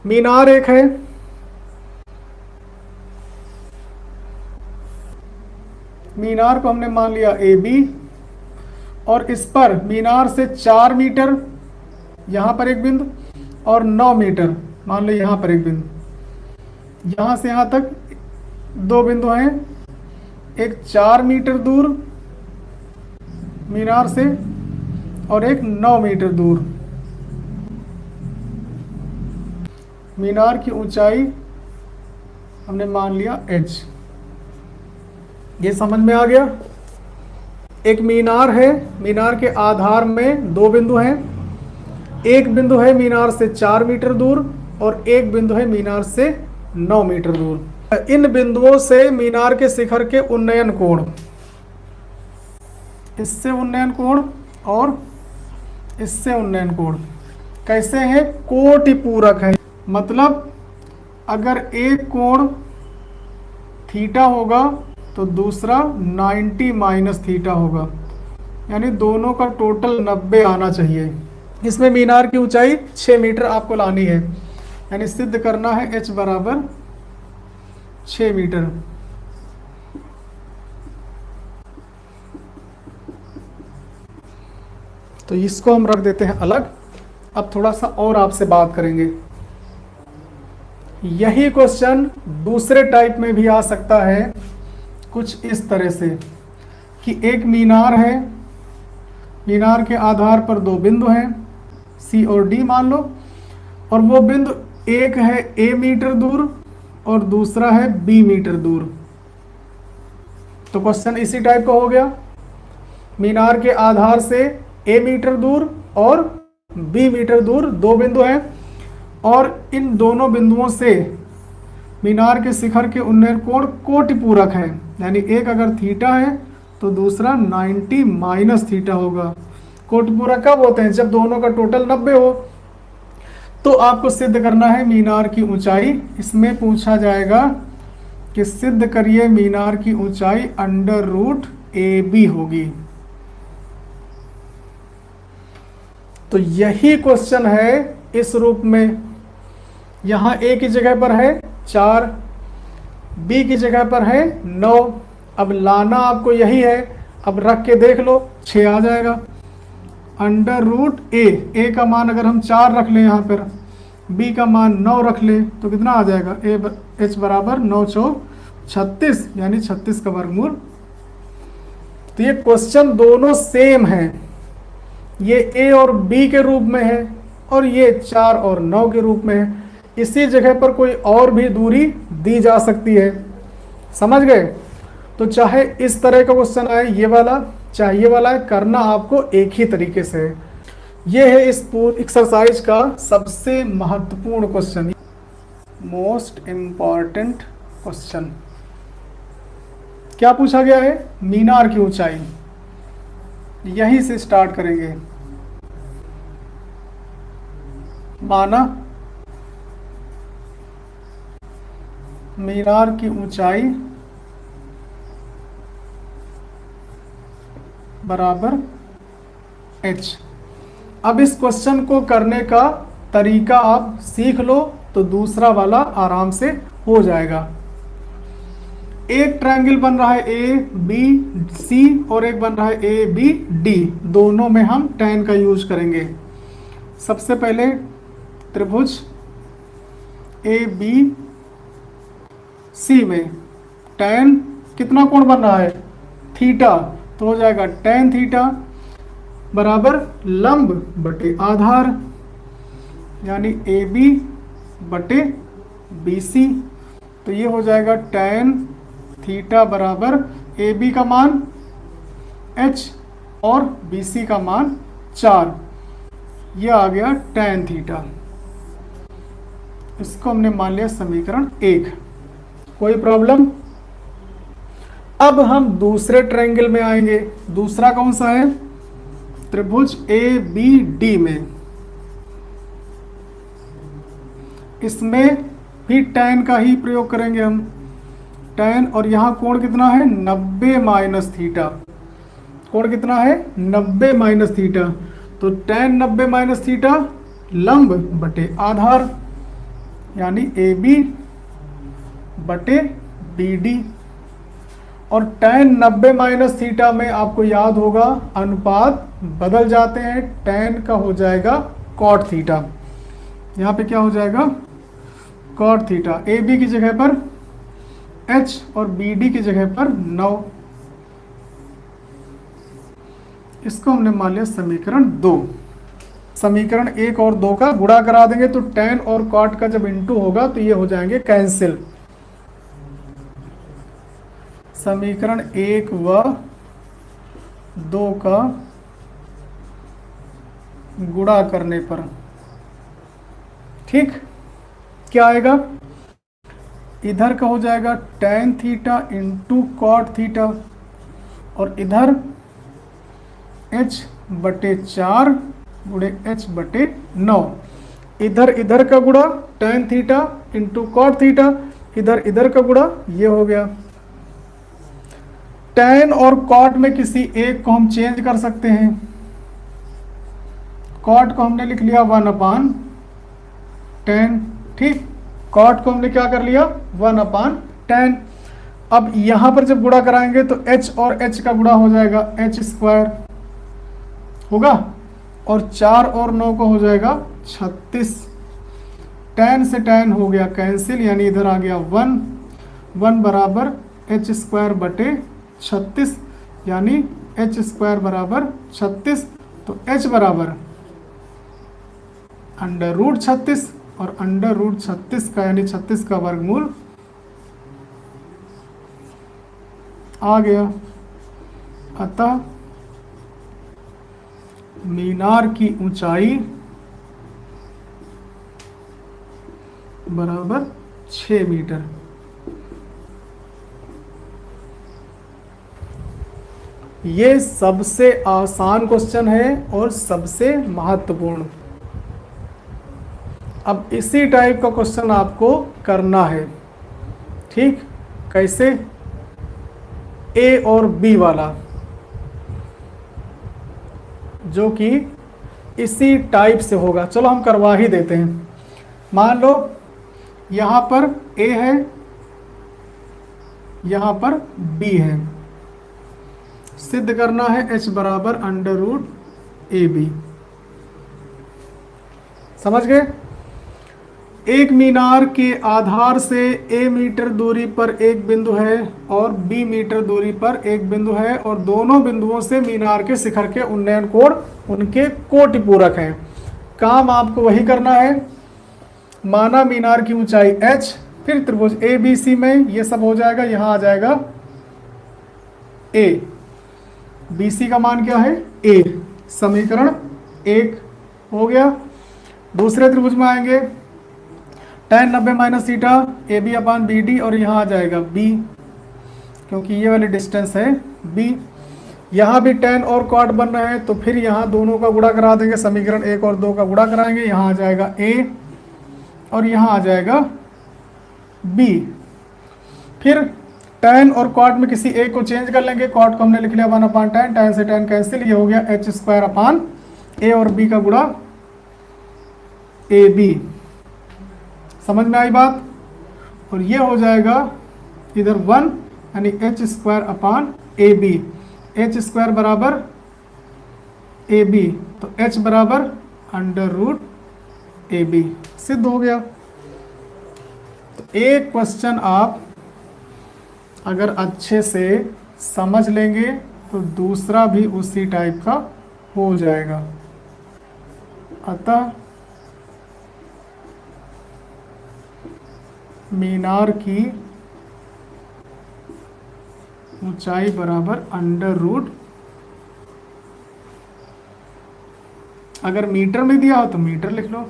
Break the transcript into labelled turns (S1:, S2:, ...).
S1: मीनार एक है, मीनार को हमने मान लिया ए बी, और इस पर मीनार से 4 मीटर यहाँ पर एक बिंदु और 9 मीटर मान लो यहाँ पर एक बिंदु, यहाँ से यहाँ तक 2 बिंदु हैं, एक 4 मीटर दूर मीनार से और एक 9 मीटर दूर। मीनार की ऊंचाई हमने मान लिया h। ये समझ में आ गया। एक मीनार है, मीनार के आधार में 2 बिंदु हैं, एक बिंदु है मीनार से 4 मीटर दूर और एक बिंदु है मीनार से 9 मीटर दूर। इन बिंदुओं से मीनार के शिखर के उन्नयन कोण, इससे उन्नयन कोण और इससे उन्नयन कोण कैसे है? कोटि पूरक है। मतलब अगर एक कोण थीटा होगा तो दूसरा 90 माइनस थीटा होगा, यानी दोनों का टोटल 90 आना चाहिए। इसमें मीनार की ऊंचाई 6 मीटर आपको लानी है, यानी सिद्ध करना है h बराबर 6 मीटर। तो इसको हम रख देते हैं अलग। अब थोड़ा सा और आपसे बात करेंगे। यही क्वेश्चन दूसरे टाइप में भी आ सकता है, कुछ इस तरह से कि एक मीनार है, मीनार के आधार पर 2 बिंदु हैं C और D मान लो, और वो बिंदु एक है A मीटर दूर और दूसरा है B मीटर दूर। तो क्वेश्चन इसी टाइप का हो गया। मीनार के आधार से A मीटर दूर और B मीटर दूर 2 बिंदु हैं, और इन दोनों बिंदुओं से मीनार के शिखर के उन्नयन कोण कोटि पूरक है, यानी एक अगर थीटा है तो दूसरा 90 माइनस थीटा होगा। कोटि पूरक कब होते हैं? जब दोनों का टोटल 90 हो। तो आपको सिद्ध करना है मीनार की ऊंचाई। इसमें पूछा जाएगा कि सिद्ध करिए मीनार की ऊंचाई अंडर रूट AB होगी। तो यही क्वेश्चन है इस रूप में। यहाँ A की जगह पर है 4, B की जगह पर है 9। अब लाना आपको यही है। अब रख के देख लो, 6 आ जाएगा। अंडर रूट A का मान अगर हम 4 रख लें, यहाँ पर B का मान 9 रख लें तो कितना आ जाएगा? H बराबर 9 चौक 36, यानी 36 का वर्गमूल। तो ये क्वेश्चन दोनों सेम है, ये A और B के रूप में है और ये 4 और 9 के रूप में है। इसी जगह पर कोई और भी दूरी दी जा सकती है। समझ गए? तो चाहे इस तरह का क्वेश्चन आए, ये वाला, चाहे ये वाला है, करना आपको एक ही तरीके से है। ये है इस पूरी एक्सरसाइज का सबसे महत्वपूर्ण क्वेश्चन, मोस्ट इम्पॉर्टेंट क्वेश्चन। क्या पूछा गया है? मीनार की ऊंचाई। यहीं से स्टार्ट करेंगे। माना मीनार की ऊंचाई बराबर h। अब इस क्वेश्चन को करने का तरीका आप सीख लो तो दूसरा वाला आराम से हो जाएगा। एक ट्रायंगल बन रहा है ABC और एक बन रहा है ABD। दोनों में हम tan का यूज करेंगे। सबसे पहले त्रिभुज ABC में tan कितना कोण बन रहा है? थीटा। तो हो जाएगा tan थीटा बराबर लंब बटे आधार, यानी AB बटे BC। तो ये हो जाएगा tan थीटा बराबर AB का मान h और BC का मान 4। ये आ गया tan थीटा। इसको हमने मान लिया समीकरण 1। कोई प्रॉब्लम? अब हम दूसरे ट्रायंगल में आएंगे। दूसरा कौन सा है? त्रिभुज ABD में। इसमें भी tan का ही प्रयोग करेंगे हम। tan, और यहाँ कोण कितना है? 90 माइनस थीटा। कोण कितना है? 90 माइनस थीटा। तो tan 90 माइनस थीटा लंब बटे आधार, यानी ए बी बटे बी डी। और tan 90 माइनस थीटा में आपको याद होगा अनुपात बदल जाते हैं, tan का हो जाएगा cot थीटा। यहाँ पे क्या हो जाएगा cot थीटा। ए बी की जगह पर h और बी डी की जगह पर 9। इसको हमने मान लिया समीकरण 2। समीकरण 1 और 2 का गुणा करा देंगे तो tan और cot का जब इंटू होगा तो ये हो जाएंगे कैंसिल। समीकरण 1 व 2 का गुणा करने पर ठीक क्या आएगा, इधर का हो जाएगा tan theta into cot theta और इधर h बटे 4 गुणे h बटे 9। इधर इधर का गुणा tan theta into cot theta, इधर इधर का गुणा ये हो गया। tan और cot में किसी एक को हम चेंज कर सकते हैं। cot को हमने लिख लिया 1/tan, ठीक। cot को हमने क्या कर लिया 1/tan। अब यहां पर जब गुणा कराएंगे तो h और h का गुणा हो जाएगा h स्क्वायर होगा और 4 और 9 को हो जाएगा 36। tan से tan हो गया कैंसिल, यानी इधर आ गया 1 बराबर h स्क्वायर बटे 36, यानी h स्क्वायर बराबर 36। तो h बराबर √36 और √36 का यानी 36 का वर्गमूल आ गया। अतः मीनार की ऊंचाई बराबर 6 मीटर। ये सबसे आसान क्वेश्चन है और सबसे महत्वपूर्ण। अब इसी टाइप का क्वेश्चन आपको करना है, ठीक। कैसे, ए और बी वाला, जो कि इसी टाइप से होगा। चलो हम करवा ही देते हैं। मान लो यहाँ पर ए है, यहाँ पर बी है। सिद्ध करना है h बराबर √AB। समझ गए। एक मीनार के आधार से a मीटर दूरी पर एक बिंदु है और b मीटर दूरी पर एक बिंदु है और दोनों बिंदुओं से मीनार के शिखर के उन्नयन कोण उनके कोटि पूरक हैं। काम आपको वही करना है। माना मीनार की ऊंचाई h, फिर त्रिभुज ABC में ये सब हो जाएगा। यहाँ आ जाएगा a, BC का मान क्या है a। समीकरण 1 हो गया। दूसरे त्रिभुज में आएंगे tan 90 माइनस थीटा AB/BD और यहाँ आ जाएगा B, क्योंकि ये वाली डिस्टेंस है B। यहाँ भी tan और cot बन रहे हैं तो फिर यहाँ दोनों का गुणा करा देंगे। समीकरण 1 और 2 का गुणा कराएंगे। यहाँ आ जाएगा A और यहाँ आ जाएगा B। फिर tan और cot में किसी एक को चेंज कर लेंगे। cot को हमने लिख लिया 1/tan, tan से tan कैंसिल, ये हो गया h स्क्वायर अपान a और b का गुणा AB। समझ में आई बात। और ये हो जाएगा इधर 1 यानी h square upon AB। h square बराबर AB, तो h बराबर √AB। सिद्ध हो गया। तो एक क्वेश्चन आप अगर अच्छे से समझ लेंगे तो दूसरा भी उसी टाइप का हो जाएगा। अतः मीनार की ऊंचाई बराबर √, अगर मीटर में दिया हो तो मीटर लिख लो।